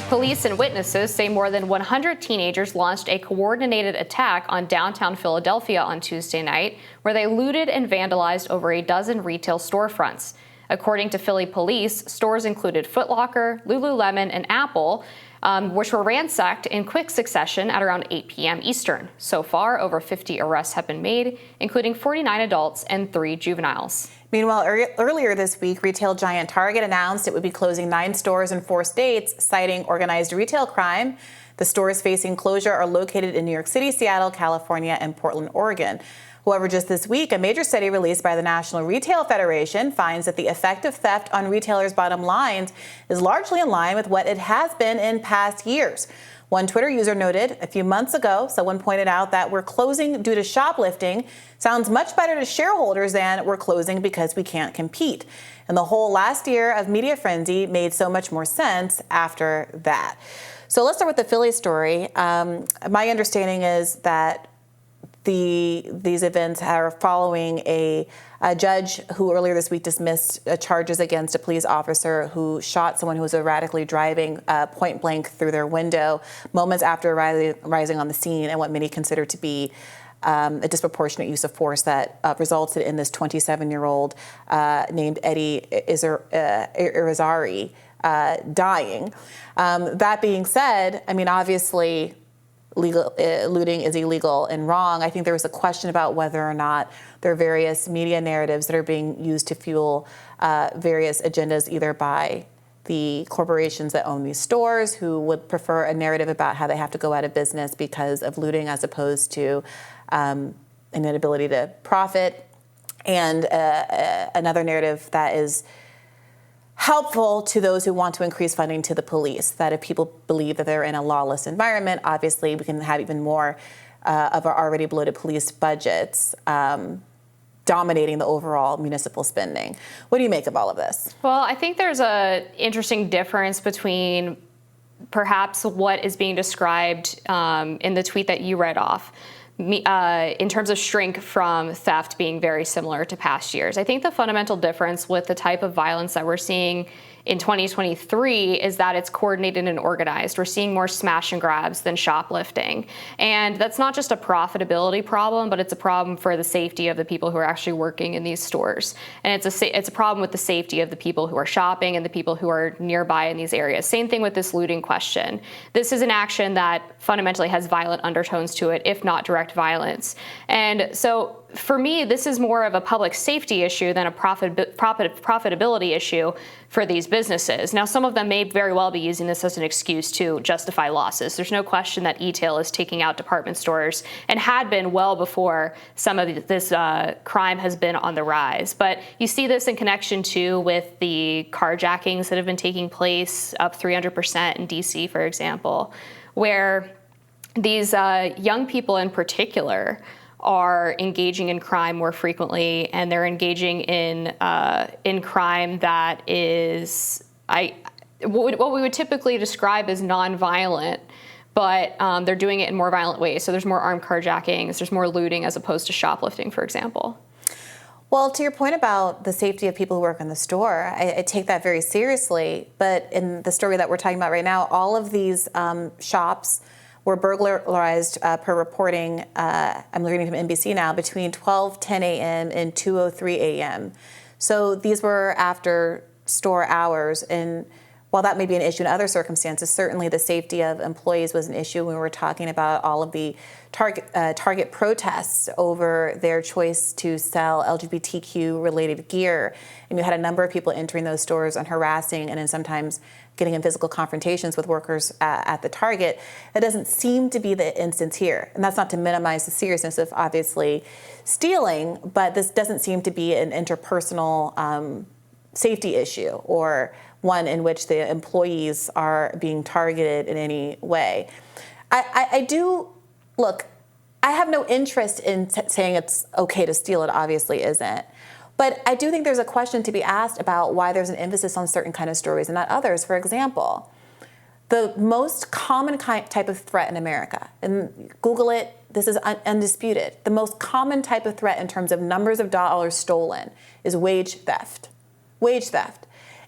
Police and witnesses say more than 100 teenagers launched a coordinated attack on downtown Philadelphia on Tuesday night, where they looted and vandalized over a dozen retail storefronts. According to Philly police, stores included Foot Locker, Lululemon, and Apple, which were ransacked in quick succession at around 8 p.m. Eastern. So far, over 50 arrests have been made, including 49 adults and 3 juveniles. Meanwhile, earlier this week, retail giant Target announced it would be closing 9 stores in 4 states, citing organized retail crime. The stores facing closure are located in New York City, Seattle, California, and Portland, Oregon. However, just this week, a major study released by the National Retail Federation finds that the effect of theft on retailers' bottom lines is largely in line with what it has been in past years. One Twitter user noted a few months ago, someone pointed out that we're closing due to shoplifting sounds much better to shareholders than we're closing because we can't compete. And the whole last year of media frenzy made so much more sense after that. So let's start with the Philly story. My understanding is that these events are following a judge who earlier this week dismissed charges against a police officer who shot someone who was erratically driving point blank through their window moments after arriving on the scene, and what many consider to be a disproportionate use of force that resulted in this 27-year-old named Eddie Irizarry dying. That being said, I mean, obviously, looting is illegal and wrong. I think there was a question about whether or not there are various media narratives that are being used to fuel various agendas, either by the corporations that own these stores, who would prefer a narrative about how they have to go out of business because of looting as opposed to an inability to profit, and another narrative that is helpful to those who want to increase funding to the police, that if people believe that they're in a lawless environment, obviously we can have even more of our already bloated police budgets dominating the overall municipal spending. What do you make of all of this? Well, I think there's an interesting difference between perhaps what is being described in the tweet that you read off, in terms of shrink from theft being very similar to past years. I think the fundamental difference with the type of violence that we're seeing in 2023 is that it's coordinated and organized. We're seeing more smash and grabs than shoplifting. And that's not just a profitability problem, but it's a problem for the safety of the people who are actually working in these stores. And it's a problem with the safety of the people who are shopping and the people who are nearby in these areas. Same thing with this looting question. This is an action that fundamentally has violent undertones to it, if not direct violence. And so for me, this is more of a public safety issue than a profitability issue for these businesses. Now, some of them may very well be using this as an excuse to justify losses. There's no question that e-tail is taking out department stores and had been well before some of this crime has been on the rise. But you see this in connection, too, with the carjackings that have been taking place, up 300% in D.C., for example, where these young people in particular are engaging in crime more frequently, and they're engaging in crime that is what we would typically describe as nonviolent, but they're doing it in more violent ways. So there's more armed carjackings, there's more looting as opposed to shoplifting, for example. Well, to your point about the safety of people who work in the store, I take that very seriously. But in the story that we're talking about right now, all of these shops were burglarized per reporting, I'm reading from NBC now, between 12:10 a.m. and 2:03 a.m. So these were after store hours. And while that may be an issue in other circumstances, certainly the safety of employees was an issue when we were talking about all of the Target protests over their choice to sell LGBTQ-related gear. And you had a number of people entering those stores and harassing and then sometimes getting in physical confrontations with workers at the Target. That doesn't seem to be the instance here. And that's not to minimize the seriousness of obviously stealing, but this doesn't seem to be an interpersonal safety issue or one in which the employees are being targeted in any way. Look, I have no interest in saying it's okay to steal. It obviously isn't. But I do think there's a question to be asked about why there's an emphasis on certain kind of stories and not others. For example, the most common type of threat in America, and Google it, this is undisputed, the most common type of threat in terms of numbers of dollars stolen is wage theft. Wage theft.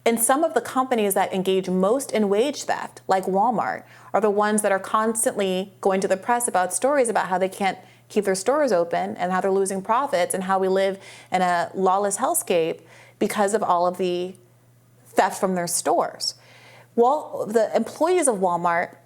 And some of the companies that engage most in wage theft, like Walmart, are the ones that are constantly going to the press about stories about how they can't keep their stores open and how they're losing profits and how we live in a lawless hellscape because of all of the theft from their stores. Well, the employees of Walmart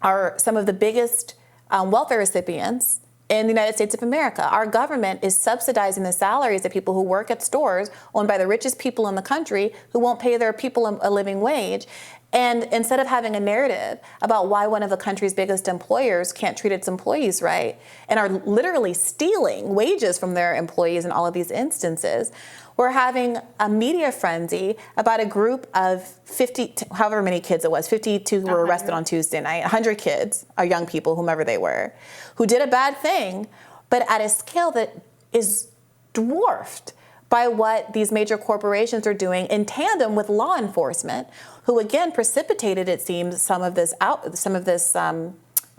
are some of the biggest welfare recipients in the United States of America. Our government is subsidizing the salaries of people who work at stores owned by the richest people in the country who won't pay their people a living wage. And instead of having a narrative about why one of the country's biggest employers can't treat its employees right and are literally stealing wages from their employees in all of these instances, we're having a media frenzy about a group of 50, however many kids it was, 52 who were arrested on Tuesday night, 100 kids, or young people, whomever they were, who did a bad thing, but at a scale that is dwarfed by what these major corporations are doing in tandem with law enforcement, who again precipitated, it seems, some of this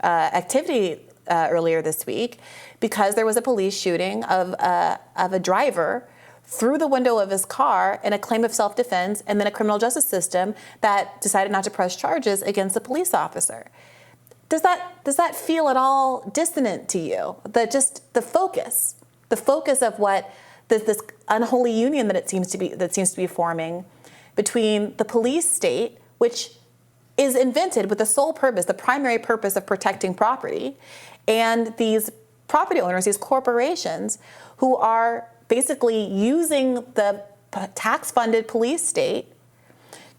activity earlier this week, because there was a police shooting of a driver through the window of his car in a claim of self-defense, and then a criminal justice system that decided not to press charges against the police officer. Does that feel at all dissonant to you? The focus of what this unholy union that seems to be forming between the police state, which is invented with the sole purpose, the primary purpose of protecting property, and these property owners, these corporations, who are basically using the tax-funded police state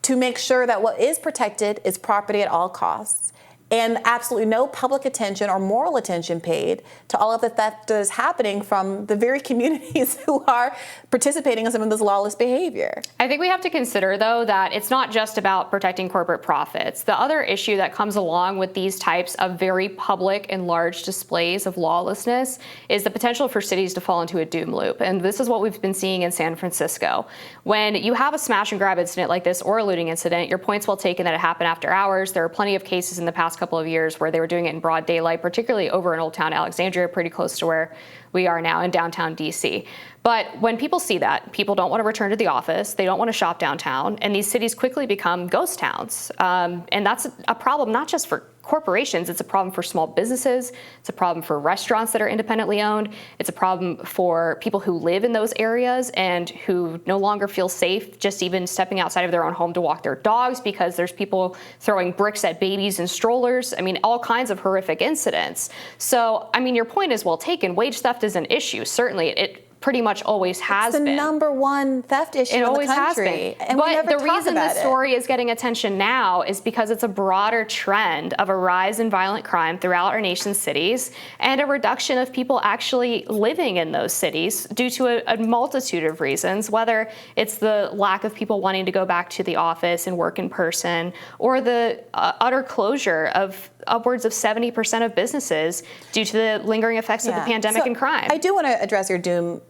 to make sure that what is protected is property at all costs, and absolutely no public attention or moral attention paid to all of the theft that is happening from the very communities who are participating in some of this lawless behavior. I think we have to consider, though, that it's not just about protecting corporate profits. The other issue that comes along with these types of very public and large displays of lawlessness is the potential for cities to fall into a doom loop. And this is what we've been seeing in San Francisco. When you have a smash and grab incident like this or a looting incident, your point's well taken that it happened after hours. There are plenty of cases in the past couple of years where they were doing it in broad daylight, particularly over in Old Town Alexandria, pretty close to where we are now in downtown DC. But when people see that, people don't want to return to the office, they don't want to shop downtown, and these cities quickly become ghost towns. And that's a problem not just for corporations, it's a problem for small businesses, it's a problem for restaurants that are independently owned, it's a problem for people who live in those areas and who no longer feel safe just even stepping outside of their own home to walk their dogs because there's people throwing bricks at babies in strollers. I mean, all kinds of horrific incidents. So, I mean, your point is well taken. Wage theft is an issue. Certainly, it pretty much always has been. It's the number one theft issue in the country. It always has been. And but the reason this story is getting attention now is because it's a broader trend of a rise in violent crime throughout our nation's cities and a reduction of people actually living in those cities due to a multitude of reasons, whether it's the lack of people wanting to go back to the office and work in person, or the utter closure of upwards of 70% of businesses due to the lingering effects of the pandemic and crime. I do want to address your doom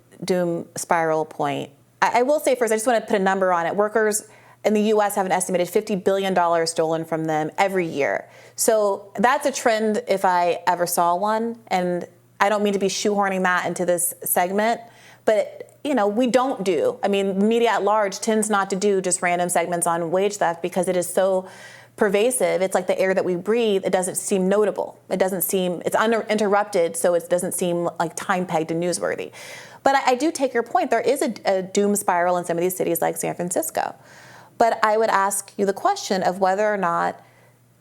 spiral point. I will say first, I just want to put a number on it. Workers in the U.S. have an estimated $50 billion stolen from them every year. So that's a trend if I ever saw one. And I don't mean to be shoehorning that into this segment, but we don't do. I mean, media at large tends not to do just random segments on wage theft because it is so pervasive. It's like the air that we breathe. It doesn't seem notable. It's uninterrupted, so it doesn't seem like time-pegged and newsworthy. But I do take your point. There is a doom spiral in some of these cities like San Francisco. But I would ask you the question of whether or not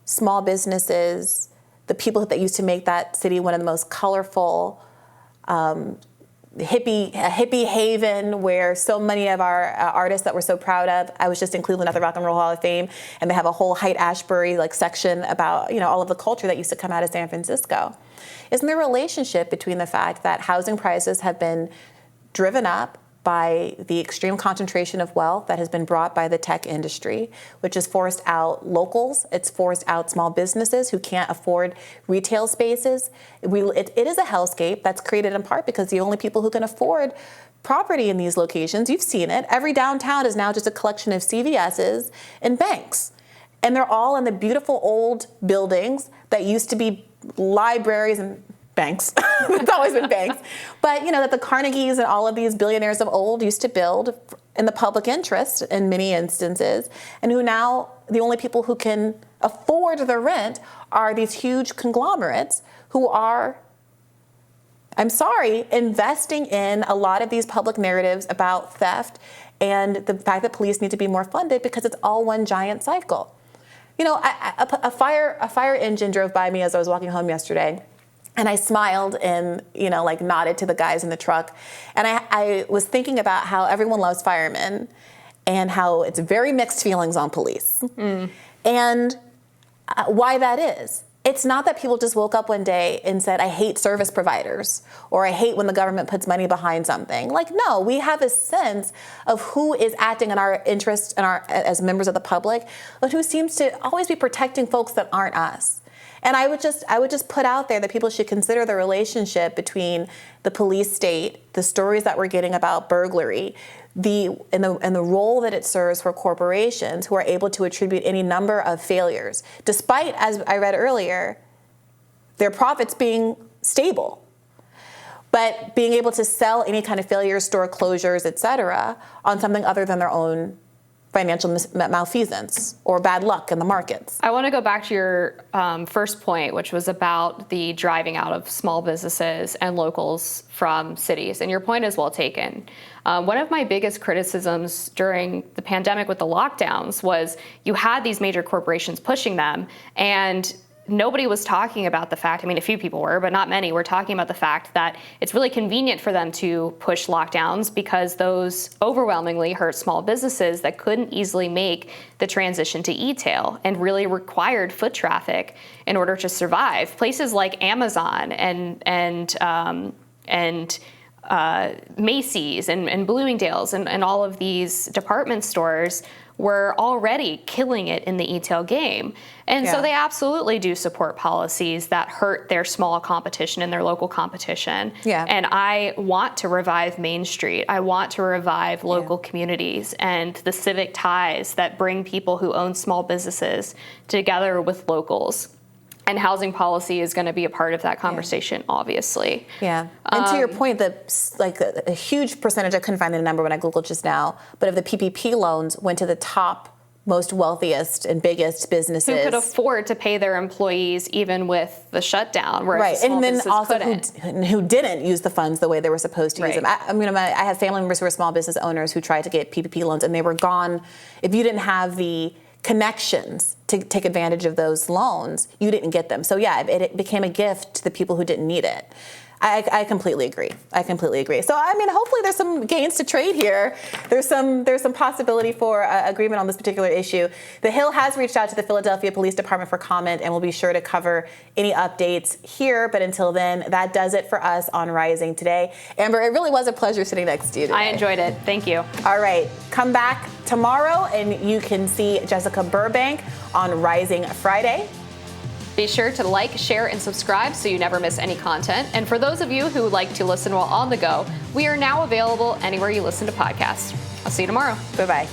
small businesses, the people that used to make that city one of the most colorful, hippie haven where so many of our artists that we're so proud of. I was just in Cleveland at the Rock and Roll Hall of Fame, and they have a whole Haight-Ashbury section about all of the culture that used to come out of San Francisco. Isn't there a relationship between the fact that housing prices have been driven up by the extreme concentration of wealth that has been brought by the tech industry, which has forced out locals, it's forced out small businesses who can't afford retail spaces. It is a hellscape that's created in part because the only people who can afford property in these locations, you've seen it, every downtown is now just a collection of CVS's and banks. And they're all in the beautiful old buildings that used to be libraries and banks. It's always been banks. But that the Carnegies and all of these billionaires of old used to build in the public interest in many instances, and who now the only people who can afford the rent are these huge conglomerates who are, I'm sorry, investing in a lot of these public narratives about theft and the fact that police need to be more funded because it's all one giant cycle. You know, a fire engine drove by me as I was walking home yesterday. And I smiled and, you know, like nodded to the guys in the truck. And I was thinking about how everyone loves firemen and how it's very mixed feelings on police. And why that is. It's not that people just woke up one day and said, I hate service providers, or I hate when the government puts money behind something. Like, no, we have a sense of who is acting in our interest and as members of the public, but who seems to always be protecting folks that aren't us. And I would just put out there that people should consider the relationship between the police state, the stories that we're getting about burglary, and the role that it serves for corporations who are able to attribute any number of failures, despite, as I read earlier, their profits being stable. But being able to sell any kind of failures, store closures, et cetera, on something other than their own financial malfeasance or bad luck in the markets. I want to go back to your first point, which was about the driving out of small businesses and locals from cities. And your point is well taken. One of my biggest criticisms during the pandemic with the lockdowns was you had these major corporations pushing them, and nobody was talking about the fact, I mean, a few people were, but not many, were talking about the fact that it's really convenient for them to push lockdowns because those overwhelmingly hurt small businesses that couldn't easily make the transition to e-tail and really required foot traffic in order to survive. Places like Amazon and Macy's and Bloomingdale's and all of these department stores were already killing it in the e-tail game. And so they absolutely do support policies that hurt their small competition and their local competition. And I want to revive Main Street. I want to revive local communities and the civic ties that bring people who own small businesses together with locals. And housing policy is going to be a part of that conversation, obviously. And to your point, that like a huge percentage, I couldn't find the number when I Googled just now, but of the PPP loans went to the top, most wealthiest and biggest businesses. Who could afford to pay their employees even with the shutdown, whereas and then also who didn't use the funds the way they were supposed to use them. I have family members who are small business owners who tried to get PPP loans, and they were gone. If you didn't have the connections to take advantage of those loans, you didn't get them. So it became a gift to the people who didn't need it. I completely agree. So I mean, hopefully there's some gains to trade here. There's some possibility for agreement on this particular issue. The Hill has reached out to the Philadelphia Police Department for comment, and we'll be sure to cover any updates here. But until then, that does it for us on Rising today. Amber, it really was a pleasure sitting next to you today. I enjoyed it. Thank you. All right, come back tomorrow, and you can see Jessica Burbank on Rising Friday. Be sure to like, share, and subscribe so you never miss any content. And for those of you who like to listen while on the go, we are now available anywhere you listen to podcasts. I'll see you tomorrow. Bye-bye.